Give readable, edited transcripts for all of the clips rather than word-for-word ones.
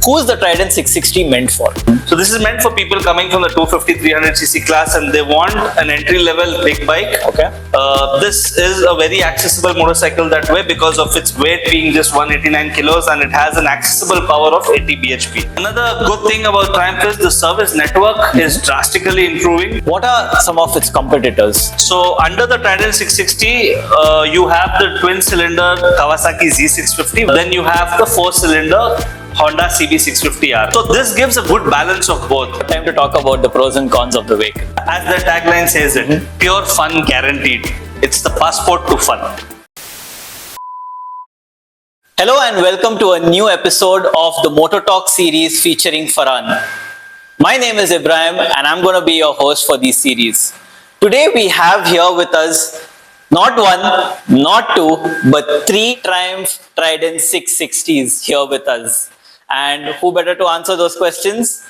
Who is the Trident 660 meant for? So this is meant for people coming from the 250-300cc class and they want an entry-level big bike. Okay. This is a very accessible motorcycle that way because of its weight being just 189 kilos and it has an accessible power of 80 bhp. Another good thing about Triumph is the service network is drastically improving. What are some of its competitors? So under the Trident 660, you have the twin-cylinder Kawasaki Z650. Then you have the four-cylinder Honda CB650R. So this gives a good balance of both. Time to talk about the pros and cons of the vehicle. As the tagline says it, pure fun guaranteed. It's the passport to fun. Hello and welcome to a new episode of the Moto Talk series featuring Farhan. My name is Ibrahim and I'm going to be your host for this series. Today we have here with us not one, not two, but three Triumph Trident 660s here with us. And who better to answer those questions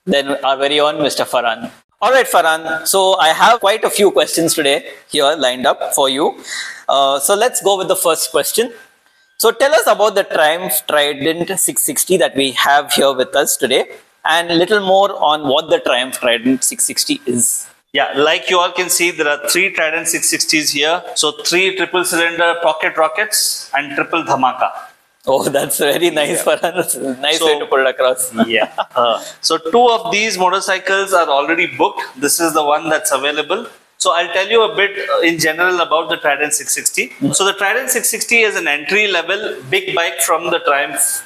than our very own Mr. Farhan. Alright Farhan, so I have quite a few questions today here lined up for you. So let's go with the first question. So tell us about the Triumph Trident 660 that we have here with us today and a little more on what the Triumph Trident 660 is. Yeah, like you all can see, there are three Trident 660s here. So three triple cylinder pocket rockets and triple dhamaka. Oh, that's very nice, Farhan. That's a nice way to put it across. Yeah. So two of these motorcycles are already booked. This is the one that's available. So I'll tell you a bit in general about the Trident 660. So the Trident 660 is an entry-level big bike from the Triumph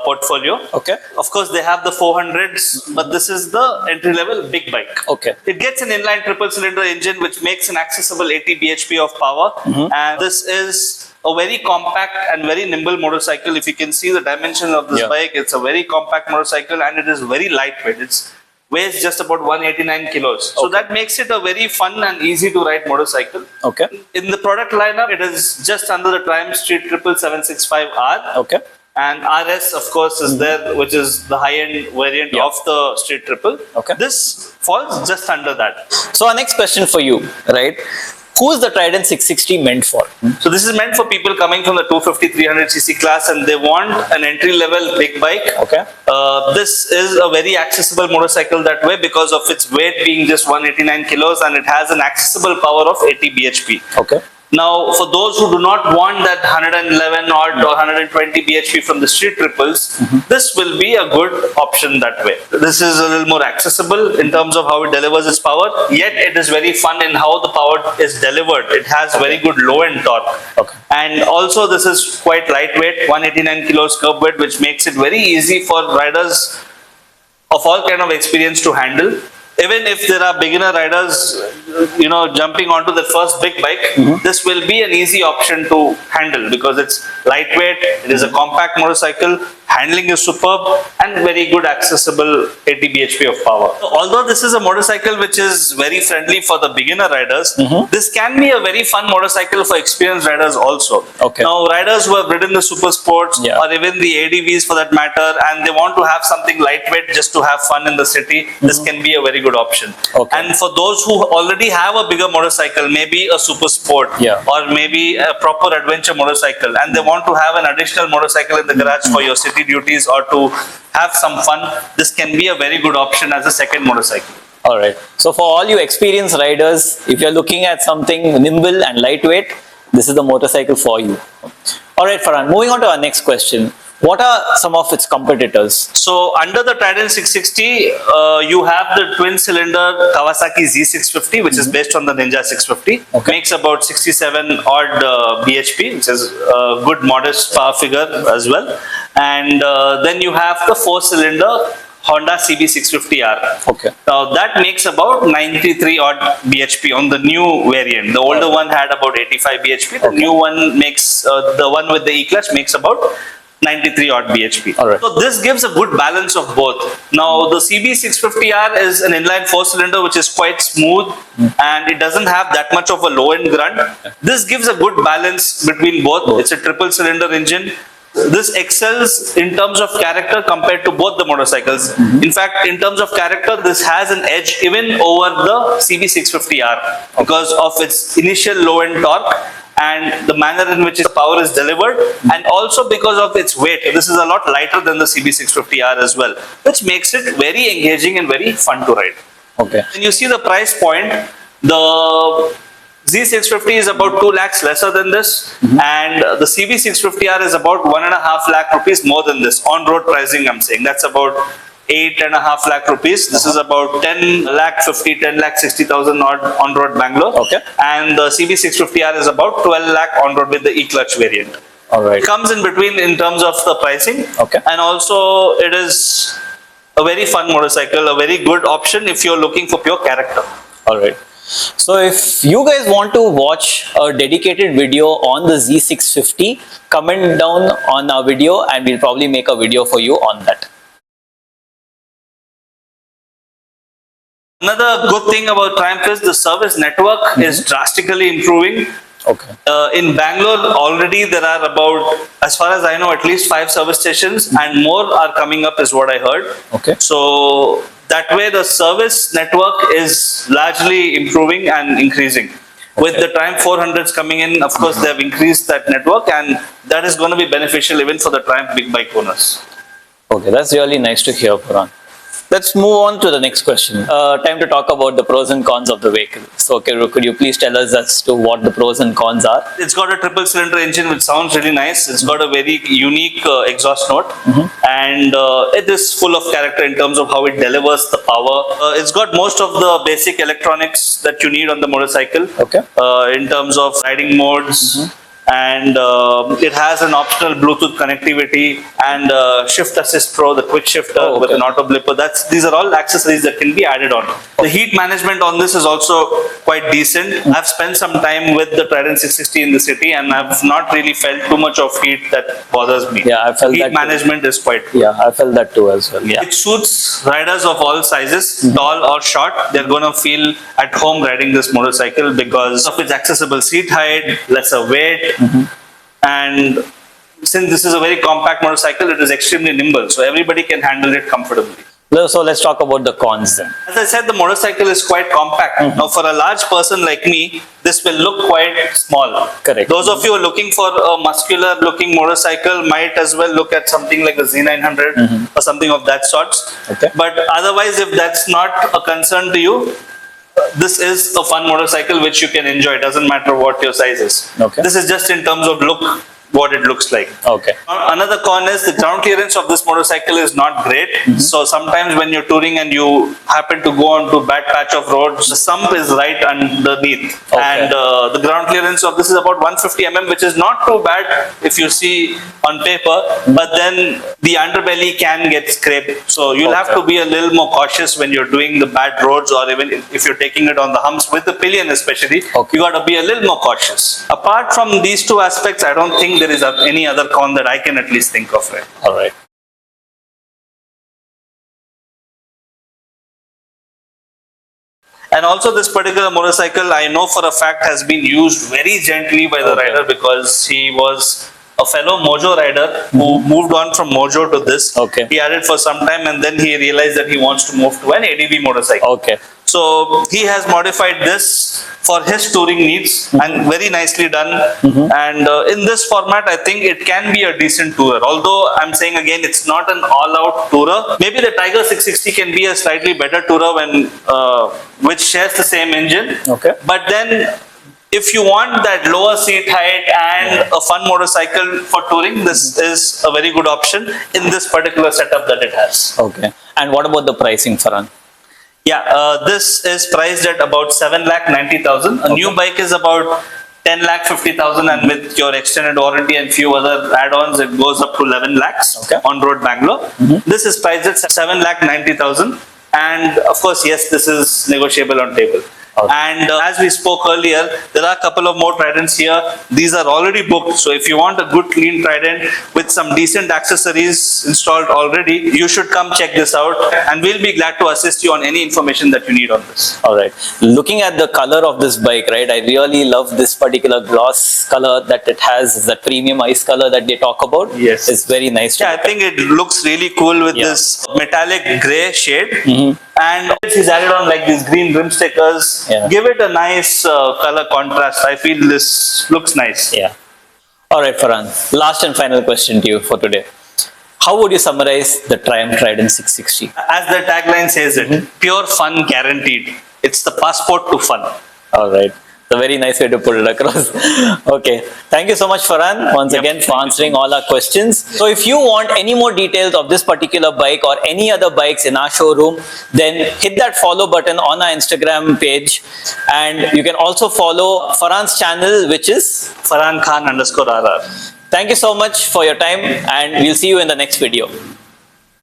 portfolio. Okay. Of course, they have the 400s, but this is the entry-level big bike. Okay. It gets an inline triple-cylinder engine, which makes an accessible 80 bhp of power. And this is a very compact and very nimble motorcycle. If you can see the dimension of this bike, it's a very compact motorcycle and it is very lightweight. It weighs just about 189 kilos. So that makes it a very fun and easy to ride motorcycle. Okay. In the product lineup, it is just under the Triumph Street 77765R. Okay. And RS, of course, is there, which is the high-end variant of the Street Triple. Okay. This falls just under that. So our next question for you, right? Who is the Trident 660 meant for? So this is meant for people coming from the 250-300cc class and they want an entry-level big bike. Okay. This is a very accessible motorcycle that way because of its weight being just 189 kilos and it has an accessible power of 80 bhp. Okay. Now, for those who do not want that 111 odd or 120 bhp from the Street Triples, this will be a good option that way. This is a little more accessible in terms of how it delivers its power, yet it is very fun in how the power is delivered. It has very good low-end torque. Okay. And also this is quite lightweight, 189 kilos curb weight, which makes it very easy for riders of all kind of experience to handle. Even if there are beginner riders, jumping onto the first big bike, this will be an easy option to handle because it's lightweight, it is a compact motorcycle, handling is superb and very good accessible 80 bhp of power. So, although this is a motorcycle which is very friendly for the beginner riders, this can be a very fun motorcycle for experienced riders also. Okay. Now, riders who have ridden the super sports or even the ADVs for that matter and they want to have something lightweight just to have fun in the city, this can be a very good option. Okay. And for those who already have a bigger motorcycle, maybe a super sport or maybe a proper adventure motorcycle and they want to have an additional motorcycle in the garage for your city duties or to have some fun, this can be a very good option as a second motorcycle. Alright. So for all you experienced riders, if you're looking at something nimble and lightweight, this is the motorcycle for you. Alright Farhan, moving on to our next question. What are some of its competitors? So under the Trident 660, you have the twin-cylinder Kawasaki Z650, which is based on the Ninja 650. Okay. Makes about 67 odd bhp, which is a good modest power figure as well. And then you have the four-cylinder Honda CB650R. Okay. Now that makes about 93 odd bhp on the new variant. The older one had about 85 bhp. The new one makes, the one with the E-clutch makes about 93 odd bhp. Alright. So this gives a good balance of both. Now the CB650R is an inline four-cylinder which is quite smooth and it doesn't have that much of a low-end grunt. This gives a good balance between both. It's a triple cylinder engine. This excels in terms of character compared to both the motorcycles. In fact, in terms of character, this has an edge even over the CB650R because of its initial low-end torque and the manner in which the power is delivered, and also because of its weight. This is a lot lighter than the CB650R as well, which makes it very engaging and very fun to ride. Okay. When you see the price point, the Z650 is about 2 lakhs lesser than this, and the CB650R is about 1.5 lakh rupees more than this. On-road pricing, I'm saying that's about 8.5 lakh rupees. This is about 10 lakh 50, 10 lakh 60,000 odd on road Bangalore. Okay. And the CB650R is about 12 lakh on road with the e-clutch variant. All right. It comes in between in terms of the pricing. Okay. And also it is a very fun motorcycle, a very good option if you're looking for pure character. All right. So if you guys want to watch a dedicated video on the Z650, comment down on our video and we'll probably make a video for you on that. Another good thing about Triumph is the service network is drastically improving. Okay. In Bangalore, already there are about, as far as I know, at least 5 service stations, and more are coming up, is what I heard. Okay. So that way, the service network is largely improving and increasing. With the Triumph 400s coming in, of course, they have increased that network, and that is going to be beneficial even for the Triumph big bike owners. Okay, that's really nice to hear, Farhan. Let's move on to the next question. Time to talk about the pros and cons of the vehicle. So, okay, could you please tell us as to what the pros and cons are? It's got a triple cylinder engine which sounds really nice. It's got a very unique exhaust note, and it is full of character in terms of how it delivers the power. It's got most of the basic electronics that you need on the motorcycle. Okay. In terms of riding modes. And it has an optional Bluetooth connectivity and Shift Assist Pro, the quick shifter with an auto blipper. These are all accessories that can be added on. The heat management on this is also quite decent. I've spent some time with the Trident 660 in the city, and I've not really felt too much of heat that bothers me. Yeah, I felt heat that management is quite good. Yeah, I felt that too as well. Yeah. It suits riders of all sizes, tall or short. They're going to feel at home riding this motorcycle because of its accessible seat height, lesser weight, and since this is a very compact motorcycle, it is extremely nimble, so everybody can handle it comfortably. So let's talk about the cons then. As I said, the motorcycle is quite compact. Now, for a large person like me, this will look quite small. Correct. Those of you who are looking for a muscular looking motorcycle might as well look at something like a Z900 or something of that sort. Okay. But otherwise, if that's not a concern to you, this is a fun motorcycle which you can enjoy. It doesn't matter what your size is. Okay. This is just in terms of look, what it looks like. Okay. Another con is the ground clearance of this motorcycle is not great. So sometimes when you're touring and you happen to go onto a bad patch of roads, the sump is right underneath. Okay. And the ground clearance of this is about 150 mm, which is not too bad if you see on paper, but then the underbelly can get scraped. So you'll have to be a little more cautious when you're doing the bad roads, or even if you're taking it on the humps with the pillion especially, you got to be a little more cautious. Apart from these two aspects, I don't think there is any other con that I can at least think of. Right? All right. And also this particular motorcycle, I know for a fact, has been used very gently by the rider, because he was a fellow Mojo rider who moved on from Mojo to this. Okay. He had it for some time and then he realized that he wants to move to an ADB motorcycle. Okay. So he has modified this for his touring needs, and very nicely done. And in this format, I think it can be a decent tourer. Although I'm saying again, it's not an all-out tourer. Maybe the Tiger 660 can be a slightly better tourer when which shares the same engine. Okay. But then, if you want that lower seat height and a fun motorcycle for touring, this is a very good option in this particular setup that it has. Okay. And what about the pricing, Farhan? Yeah, this is priced at about 7,90,000. A new bike is about 10,50,000, and with your extended warranty and few other add-ons, it goes up to 11 lakhs on road Bangalore. This is priced at 7,90,000, and of course, yes, this is negotiable on table. And as we spoke earlier, there are a couple of more Tridents here. These are already booked. So if you want a good clean Trident with some decent accessories installed already, you should come check this out. And we'll be glad to assist you on any information that you need on this. All right. Looking at the color of this bike, right, I really love this particular gloss color that it has, that premium ice color that they talk about. Yes. It's very nice. Yeah, I think it looks really cool with this metallic gray shade. And he's added on like these green rim stickers. Yeah. Give it a nice color contrast. I feel this looks nice. Yeah. All right, Farhan. Last and final question to you for today. How would you summarize the Triumph Trident 660? As the tagline says it, pure fun guaranteed. It's the passport to fun. All right. It's a very nice way to put it across. Okay. Thank you so much, Farhan, once again for answering all our questions. So if you want any more details of this particular bike or any other bikes in our showroom, then hit that follow button on our Instagram page. And you can also follow Farhan's channel, which is Farhan Khan _RR. Thank you so much for your time, and we'll see you in the next video.